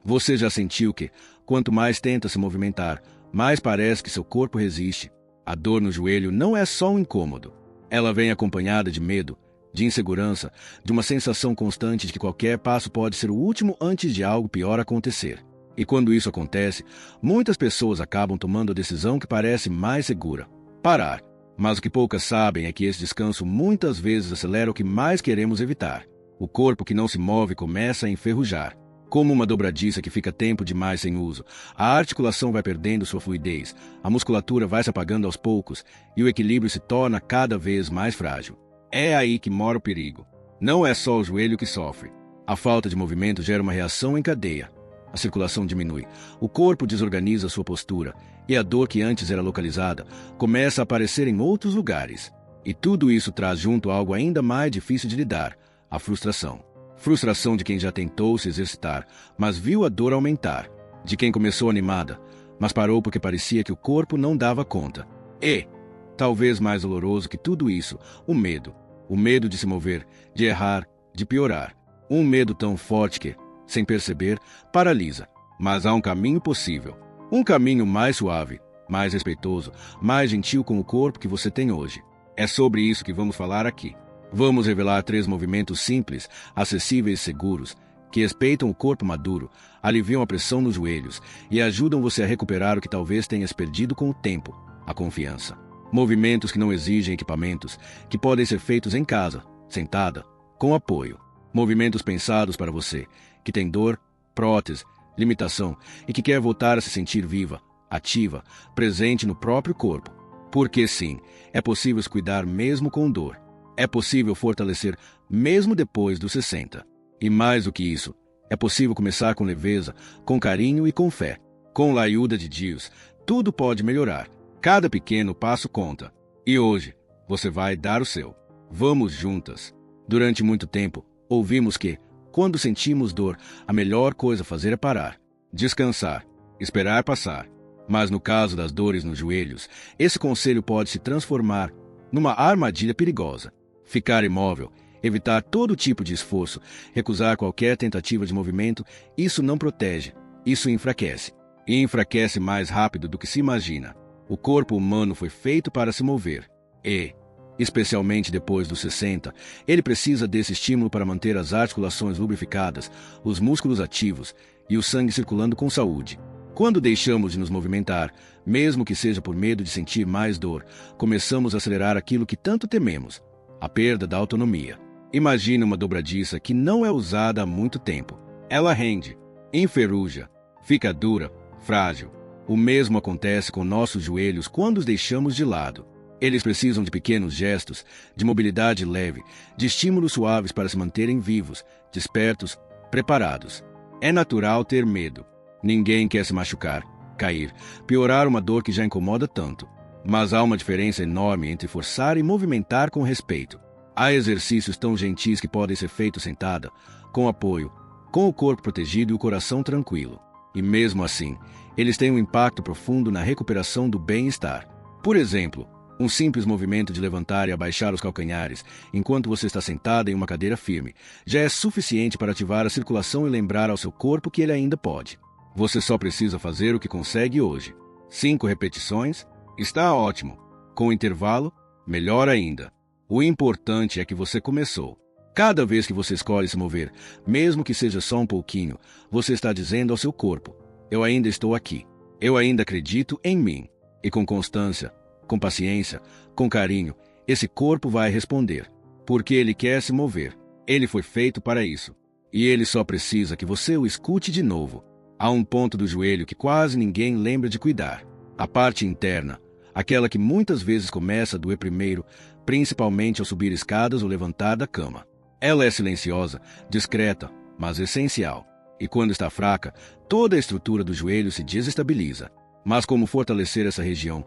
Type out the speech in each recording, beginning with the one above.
Você já sentiu que, quanto mais tenta se movimentar, mais parece que seu corpo resiste? A dor no joelho não é só um incômodo. Ela vem acompanhada de medo, de insegurança, de uma sensação constante de que qualquer passo pode ser o último antes de algo pior acontecer. E quando isso acontece, muitas pessoas acabam tomando a decisão que parece mais segura: parar. Mas o que poucas sabem é que esse descanso muitas vezes acelera o que mais queremos evitar. O corpo que não se move começa a enferrujar. Como uma dobradiça que fica tempo demais sem uso, a articulação vai perdendo sua fluidez, a musculatura vai se apagando aos poucos e o equilíbrio se torna cada vez mais frágil. É aí que mora o perigo. Não é só o joelho que sofre. A falta de movimento gera uma reação em cadeia. A circulação diminui, o corpo desorganiza sua postura e a dor que antes era localizada começa a aparecer em outros lugares. E tudo isso traz junto algo ainda mais difícil de lidar: a frustração. Frustração de quem já tentou se exercitar, mas viu a dor aumentar. De quem começou animada, mas parou porque parecia que o corpo não dava conta. E, talvez mais doloroso que tudo isso, o medo. O medo de se mover, de errar, de piorar. Um medo tão forte que, sem perceber, paralisa. Mas há um caminho possível. Um caminho mais suave, mais respeitoso, mais gentil com o corpo que você tem hoje. É sobre isso que vamos falar aqui. Vamos revelar 3 movimentos simples, acessíveis e seguros, que respeitam o corpo maduro, aliviam a pressão nos joelhos e ajudam você a recuperar o que talvez tenhas perdido com o tempo: a confiança. Movimentos que não exigem equipamentos, que podem ser feitos em casa, sentada, com apoio. Movimentos pensados para você, que tem dor, prótese, limitação e que quer voltar a se sentir viva, ativa, presente no próprio corpo. Porque sim, é possível se cuidar mesmo com dor. É possível fortalecer mesmo depois dos 60. E mais do que isso, é possível começar com leveza, com carinho e com fé. Com a ajuda de Deus, tudo pode melhorar. Cada pequeno passo conta. E hoje, você vai dar o seu. Vamos juntas. Durante muito tempo, ouvimos que, quando sentimos dor, a melhor coisa a fazer é parar, descansar, esperar passar. Mas no caso das dores nos joelhos, esse conselho pode se transformar numa armadilha perigosa. Ficar imóvel, evitar todo tipo de esforço, recusar qualquer tentativa de movimento, isso não protege, isso enfraquece. E enfraquece mais rápido do que se imagina. O corpo humano foi feito para se mover. E, especialmente depois dos 60, ele precisa desse estímulo para manter as articulações lubrificadas, os músculos ativos e o sangue circulando com saúde. Quando deixamos de nos movimentar, mesmo que seja por medo de sentir mais dor, começamos a acelerar aquilo que tanto tememos: a perda da autonomia. Imagine uma dobradiça que não é usada há muito tempo. Ela rende, enferruja, fica dura, frágil. O mesmo acontece com nossos joelhos quando os deixamos de lado. Eles precisam de pequenos gestos, de mobilidade leve, de estímulos suaves para se manterem vivos, despertos, preparados. É natural ter medo. Ninguém quer se machucar, cair, piorar uma dor que já incomoda tanto. Mas há uma diferença enorme entre forçar e movimentar com respeito. Há exercícios tão gentis que podem ser feitos sentada, com apoio, com o corpo protegido e o coração tranquilo. E mesmo assim, eles têm um impacto profundo na recuperação do bem-estar. Por exemplo, um simples movimento de levantar e abaixar os calcanhares, enquanto você está sentada em uma cadeira firme, já é suficiente para ativar a circulação e lembrar ao seu corpo que ele ainda pode. Você só precisa fazer o que consegue hoje. 5 repetições? Está ótimo. Com intervalo? Melhor ainda. O importante é que você começou. Cada vez que você escolhe se mover, mesmo que seja só um pouquinho, você está dizendo ao seu corpo: eu ainda estou aqui. Eu ainda acredito em mim. E com constância, com paciência, com carinho, esse corpo vai responder. Porque ele quer se mover. Ele foi feito para isso. E ele só precisa que você o escute de novo. Há um ponto do joelho que quase ninguém lembra de cuidar. A parte interna, aquela que muitas vezes começa a doer primeiro, principalmente ao subir escadas ou levantar da cama. Ela é silenciosa, discreta, mas essencial. E quando está fraca, toda a estrutura do joelho se desestabiliza. Mas como fortalecer essa região,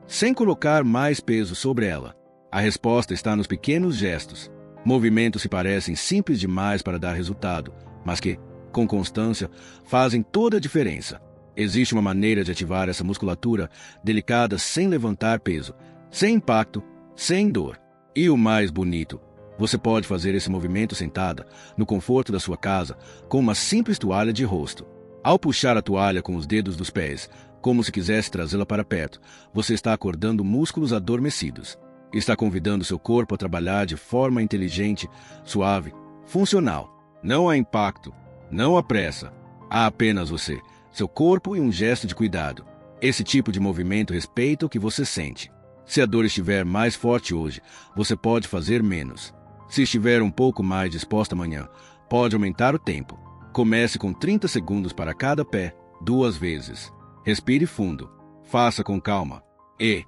sem colocar mais peso sobre ela? A resposta está nos pequenos gestos. Movimentos que parecem simples demais para dar resultado, mas que, com constância, fazem toda a diferença. Existe uma maneira de ativar essa musculatura delicada sem levantar peso, sem impacto, sem dor. E o mais bonito, você pode fazer esse movimento sentada, no conforto da sua casa, com uma simples toalha de rosto. Ao puxar a toalha com os dedos dos pés, como se quisesse trazê-la para perto, você está acordando músculos adormecidos. Está convidando seu corpo a trabalhar de forma inteligente, suave, funcional. Não há impacto, não há pressa. Há apenas você, seu corpo e um gesto de cuidado. Esse tipo de movimento respeita o que você sente. Se a dor estiver mais forte hoje, você pode fazer menos. Se estiver um pouco mais disposta amanhã, pode aumentar o tempo. Comece com 30 segundos para cada pé, 2 vezes. Respire fundo. Faça com calma. E,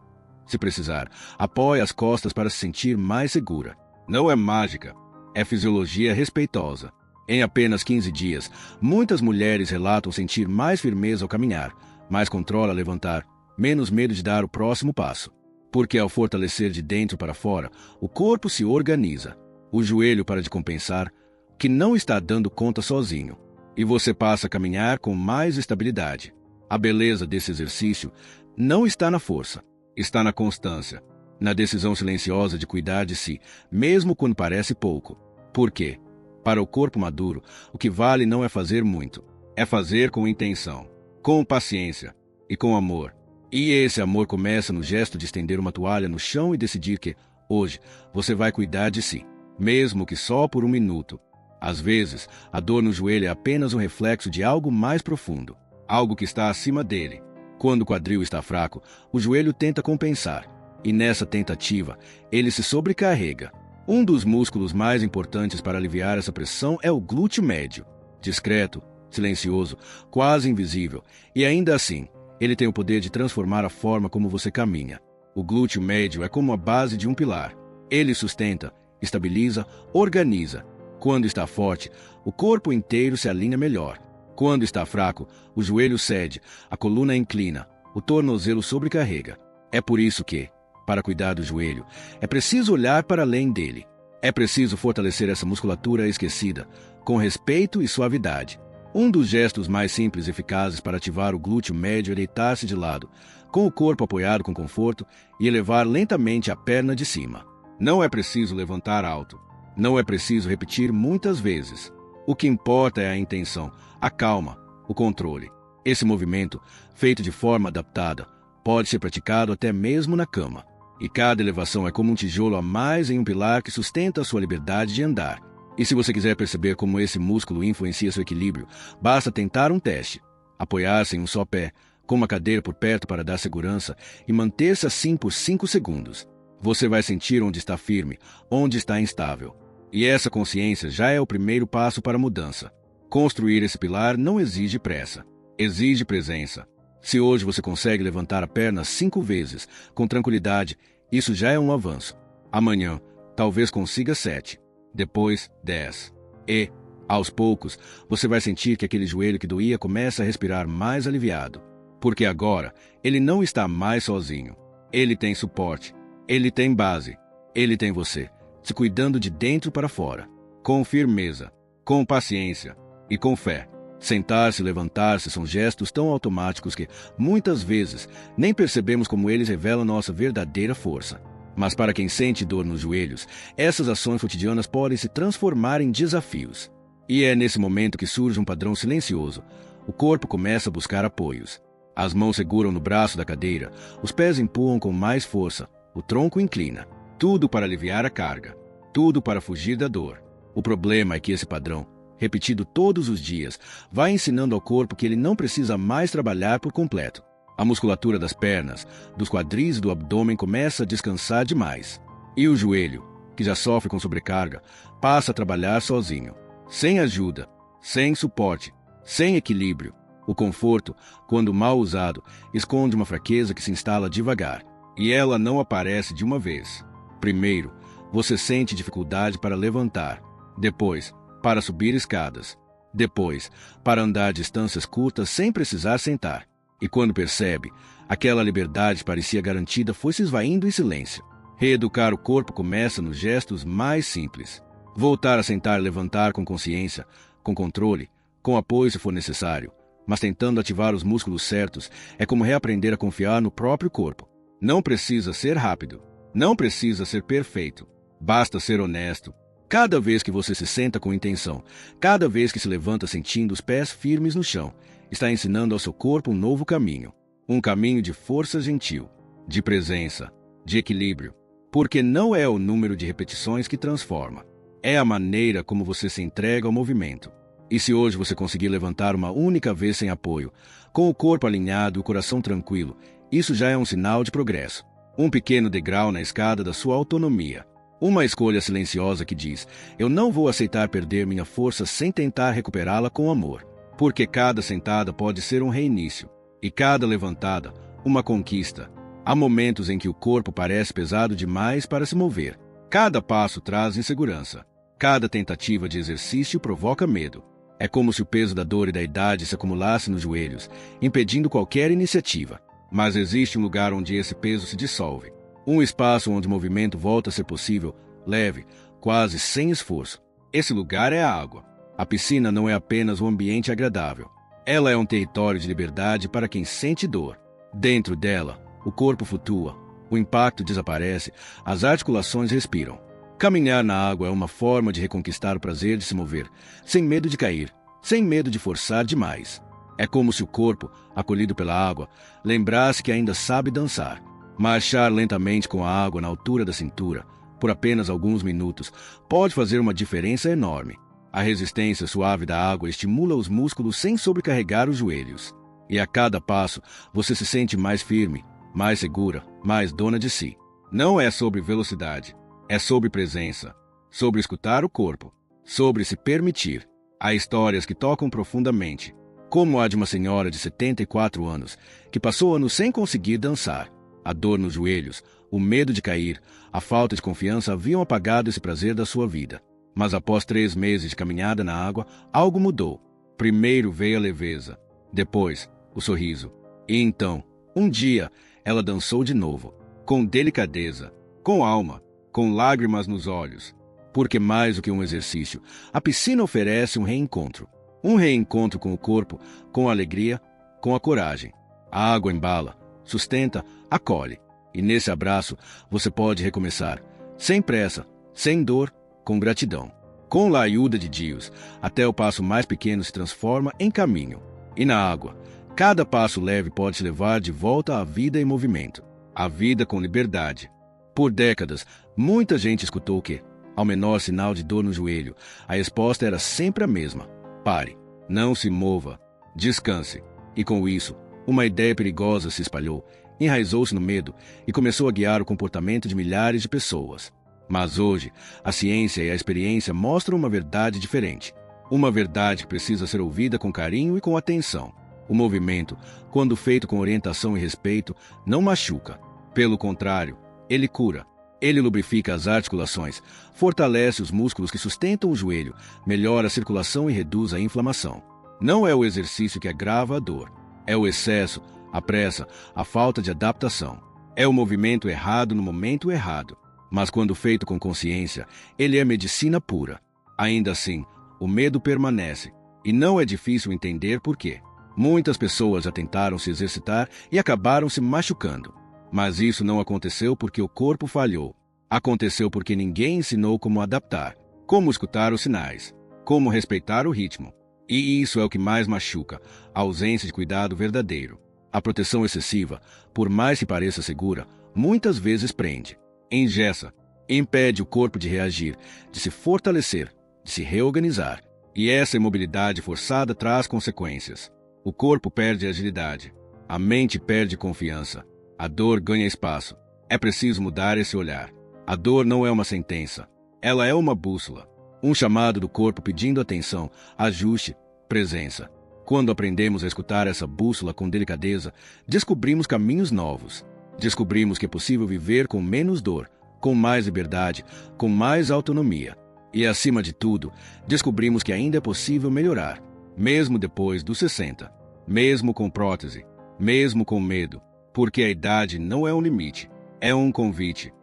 se precisar, apoie as costas para se sentir mais segura. Não é mágica. É fisiologia respeitosa. Em apenas 15 dias, muitas mulheres relatam sentir mais firmeza ao caminhar, mais controle ao levantar, menos medo de dar o próximo passo. Porque ao fortalecer de dentro para fora, o corpo se organiza. O joelho para de compensar, que não está dando conta sozinho. E você passa a caminhar com mais estabilidade. A beleza desse exercício não está na força, está na constância, na decisão silenciosa de cuidar de si, mesmo quando parece pouco. Por quê? Para o corpo maduro, o que vale não é fazer muito, é fazer com intenção, com paciência e com amor. E esse amor começa no gesto de estender uma toalha no chão e decidir que, hoje, você vai cuidar de si, mesmo que só por 1 minuto. Às vezes, a dor no joelho é apenas um reflexo de algo mais profundo, algo que está acima dele. Quando o quadril está fraco, o joelho tenta compensar, e nessa tentativa, ele se sobrecarrega. Um dos músculos mais importantes para aliviar essa pressão é o glúteo médio. Discreto, silencioso, quase invisível, e ainda assim, ele tem o poder de transformar a forma como você caminha. O glúteo médio é como a base de um pilar. Ele sustenta, estabiliza, organiza. Quando está forte, o corpo inteiro se alinha melhor. Quando está fraco, o joelho cede, a coluna inclina, o tornozelo sobrecarrega. É por isso que, para cuidar do joelho, é preciso olhar para além dele. É preciso fortalecer essa musculatura esquecida, com respeito e suavidade. Um dos gestos mais simples e eficazes para ativar o glúteo médio é deitar-se de lado, com o corpo apoiado com conforto e elevar lentamente a perna de cima. Não é preciso levantar alto. Não é preciso repetir muitas vezes. O que importa é a intenção, a calma, o controle. Esse movimento, feito de forma adaptada, pode ser praticado até mesmo na cama. E cada elevação é como um tijolo a mais em um pilar que sustenta a sua liberdade de andar. E se você quiser perceber como esse músculo influencia seu equilíbrio, basta tentar um teste. Apoiar-se em um só pé, com uma cadeira por perto para dar segurança, e manter-se assim por 5 segundos. Você vai sentir onde está firme, onde está instável. E essa consciência já é o primeiro passo para a mudança. Construir esse pilar não exige pressa, exige presença. Se hoje você consegue levantar a perna 5 vezes, com tranquilidade, isso já é um avanço. Amanhã, talvez consiga 7. Depois, 10. E, aos poucos, você vai sentir que aquele joelho que doía começa a respirar mais aliviado. Porque agora, ele não está mais sozinho. Ele tem suporte. Ele tem base. Ele tem você, se cuidando de dentro para fora. Com firmeza, com paciência e com fé. Sentar-se e levantar-se são gestos tão automáticos que, muitas vezes, nem percebemos como eles revelam nossa verdadeira força. Mas para quem sente dor nos joelhos, essas ações cotidianas podem se transformar em desafios. E é nesse momento que surge um padrão silencioso. O corpo começa a buscar apoios. As mãos seguram no braço da cadeira, os pés empurram com mais força, o tronco inclina. Tudo para aliviar a carga, tudo para fugir da dor. O problema é que esse padrão, repetido todos os dias, vai ensinando ao corpo que ele não precisa mais trabalhar por completo. A musculatura das pernas, dos quadris e do abdômen começa a descansar demais. E o joelho, que já sofre com sobrecarga, passa a trabalhar sozinho, sem ajuda, sem suporte, sem equilíbrio. O conforto, quando mal usado, esconde uma fraqueza que se instala devagar, e ela não aparece de uma vez. Primeiro, você sente dificuldade para levantar. Depois, para subir escadas. Depois, para andar distâncias curtas sem precisar sentar. E quando percebe, aquela liberdade parecia garantida foi se esvaindo em silêncio. Reeducar o corpo começa nos gestos mais simples. Voltar a sentar e levantar com consciência, com controle, com apoio se for necessário, mas tentando ativar os músculos certos, é como reaprender a confiar no próprio corpo. Não precisa ser rápido. Não precisa ser perfeito. Basta ser honesto. Cada vez que você se senta com intenção, cada vez que se levanta sentindo os pés firmes no chão, está ensinando ao seu corpo um novo caminho. Um caminho de força gentil, de presença, de equilíbrio. Porque não é o número de repetições que transforma. É a maneira como você se entrega ao movimento. E se hoje você conseguir levantar uma única vez sem apoio, com o corpo alinhado e o coração tranquilo, isso já é um sinal de progresso. Um pequeno degrau na escada da sua autonomia. Uma escolha silenciosa que diz: eu não vou aceitar perder minha força sem tentar recuperá-la com amor. Porque cada sentada pode ser um reinício. E cada levantada, uma conquista. Há momentos em que o corpo parece pesado demais para se mover. Cada passo traz insegurança. Cada tentativa de exercício provoca medo. É como se o peso da dor e da idade se acumulasse nos joelhos, impedindo qualquer iniciativa. Mas existe um lugar onde esse peso se dissolve. Um espaço onde o movimento volta a ser possível, leve, quase sem esforço. Esse lugar é a água. A piscina não é apenas um ambiente agradável. Ela é um território de liberdade para quem sente dor. Dentro dela, o corpo flutua, o impacto desaparece, as articulações respiram. Caminhar na água é uma forma de reconquistar o prazer de se mover, sem medo de cair, sem medo de forçar demais. É como se o corpo, acolhido pela água, lembrasse que ainda sabe dançar. Marchar lentamente com a água na altura da cintura, por apenas alguns minutos, pode fazer uma diferença enorme. A resistência suave da água estimula os músculos sem sobrecarregar os joelhos. E a cada passo, você se sente mais firme, mais segura, mais dona de si. Não é sobre velocidade. É sobre presença, sobre escutar o corpo, sobre se permitir. Há histórias que tocam profundamente, como a de uma senhora de 74 anos, que passou anos sem conseguir dançar. A dor nos joelhos, o medo de cair, a falta de confiança haviam apagado esse prazer da sua vida. Mas após 3 meses de caminhada na água, algo mudou. Primeiro veio a leveza, depois o sorriso. E então, um dia, ela dançou de novo, com delicadeza, com alma, com lágrimas nos olhos. Porque mais do que um exercício, a piscina oferece um reencontro. Um reencontro com o corpo, com a alegria, com a coragem. A água embala, sustenta, acolhe. E nesse abraço, você pode recomeçar, sem pressa, sem dor, com gratidão. Com a ajuda de Deus, até o passo mais pequeno se transforma em caminho. E na água, cada passo leve pode te levar de volta à vida em movimento. A vida com liberdade. Por décadas, muita gente escutou que, ao menor sinal de dor no joelho, a resposta era sempre a mesma: pare, não se mova, descanse. E com isso, uma ideia perigosa se espalhou, enraizou-se no medo e começou a guiar o comportamento de milhares de pessoas. Mas hoje, a ciência e a experiência mostram uma verdade diferente. Uma verdade que precisa ser ouvida com carinho e com atenção. O movimento, quando feito com orientação e respeito, não machuca. Pelo contrário, ele cura. Ele lubrifica as articulações, fortalece os músculos que sustentam o joelho, melhora a circulação e reduz a inflamação. Não é o exercício que agrava a dor. É o excesso, a pressa, a falta de adaptação. É o movimento errado no momento errado. Mas quando feito com consciência, ele é medicina pura. Ainda assim, o medo permanece. E não é difícil entender por quê. Muitas pessoas já tentaram se exercitar e acabaram se machucando. Mas isso não aconteceu porque o corpo falhou. Aconteceu porque ninguém ensinou como adaptar, como escutar os sinais, como respeitar o ritmo. E isso é o que mais machuca, a ausência de cuidado verdadeiro. A proteção excessiva, por mais que pareça segura, muitas vezes prende, engessa, impede o corpo de reagir, de se fortalecer, de se reorganizar. E essa imobilidade forçada traz consequências. O corpo perde agilidade, a mente perde confiança. A dor ganha espaço. É preciso mudar esse olhar. A dor não é uma sentença. Ela é uma bússola. Um chamado do corpo pedindo atenção, ajuste, presença. Quando aprendemos a escutar essa bússola com delicadeza, descobrimos caminhos novos. Descobrimos que é possível viver com menos dor, com mais liberdade, com mais autonomia. E, acima de tudo, descobrimos que ainda é possível melhorar, mesmo depois dos 60, mesmo com prótese, mesmo com medo. Porque a idade não é um limite, é um convite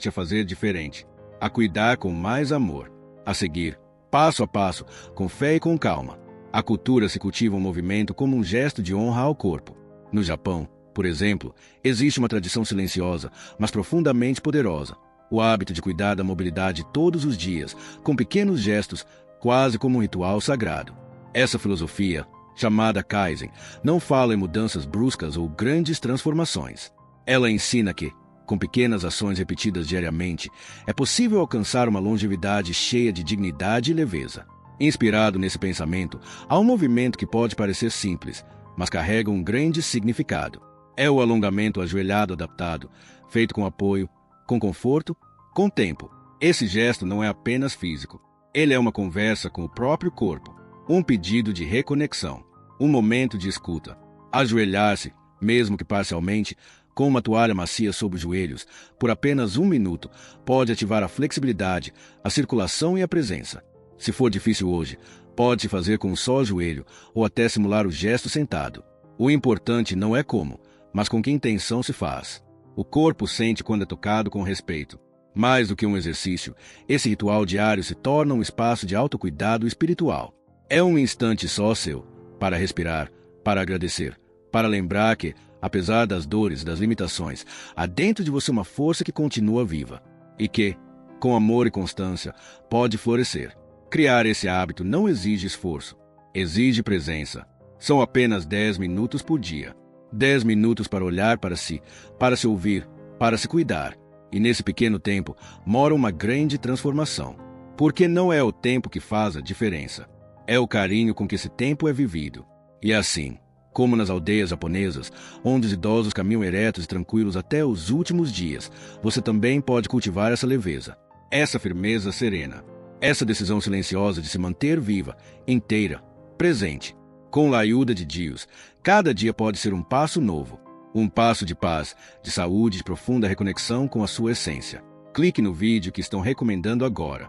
a fazer diferente, a cuidar com mais amor, a seguir, passo a passo, com fé e com calma. A cultura se cultiva um movimento como um gesto de honra ao corpo. No Japão, por exemplo, existe uma tradição silenciosa, mas profundamente poderosa. O hábito de cuidar da mobilidade todos os dias, com pequenos gestos, quase como um ritual sagrado. Essa filosofia, chamada Kaizen, não fala em mudanças bruscas ou grandes transformações. Ela ensina que, com pequenas ações repetidas diariamente, é possível alcançar uma longevidade cheia de dignidade e leveza. Inspirado nesse pensamento, há um movimento que pode parecer simples, mas carrega um grande significado. É o alongamento ajoelhado adaptado, feito com apoio, com conforto, com tempo. Esse gesto não é apenas físico. Ele é uma conversa com o próprio corpo, um pedido de reconexão, um momento de escuta. Ajoelhar-se, mesmo que parcialmente, com uma toalha macia sob os joelhos, por apenas 1 minuto, pode ativar a flexibilidade, a circulação e a presença. Se for difícil hoje, pode-se fazer com um só ajoelho ou até simular o gesto sentado. O importante não é como, mas com que intenção se faz. O corpo sente quando é tocado com respeito. Mais do que um exercício, esse ritual diário se torna um espaço de autocuidado espiritual. É um instante só seu, para respirar, para agradecer, para lembrar que, apesar das dores e das limitações, há dentro de você uma força que continua viva e que, com amor e constância, pode florescer. Criar esse hábito não exige esforço, exige presença. São apenas 10 minutos por dia. 10 minutos para olhar para si, para se ouvir, para se cuidar. E nesse pequeno tempo mora uma grande transformação. Porque não é o tempo que faz a diferença. É o carinho com que esse tempo é vivido. E assim, como nas aldeias japonesas, onde os idosos caminham eretos e tranquilos até os últimos dias, você também pode cultivar essa leveza, essa firmeza serena, essa decisão silenciosa de se manter viva, inteira, presente. Com a ajuda de Deus, cada dia pode ser um passo novo, um passo de paz, de saúde e de profunda reconexão com a sua essência. Clique no vídeo que estão recomendando agora.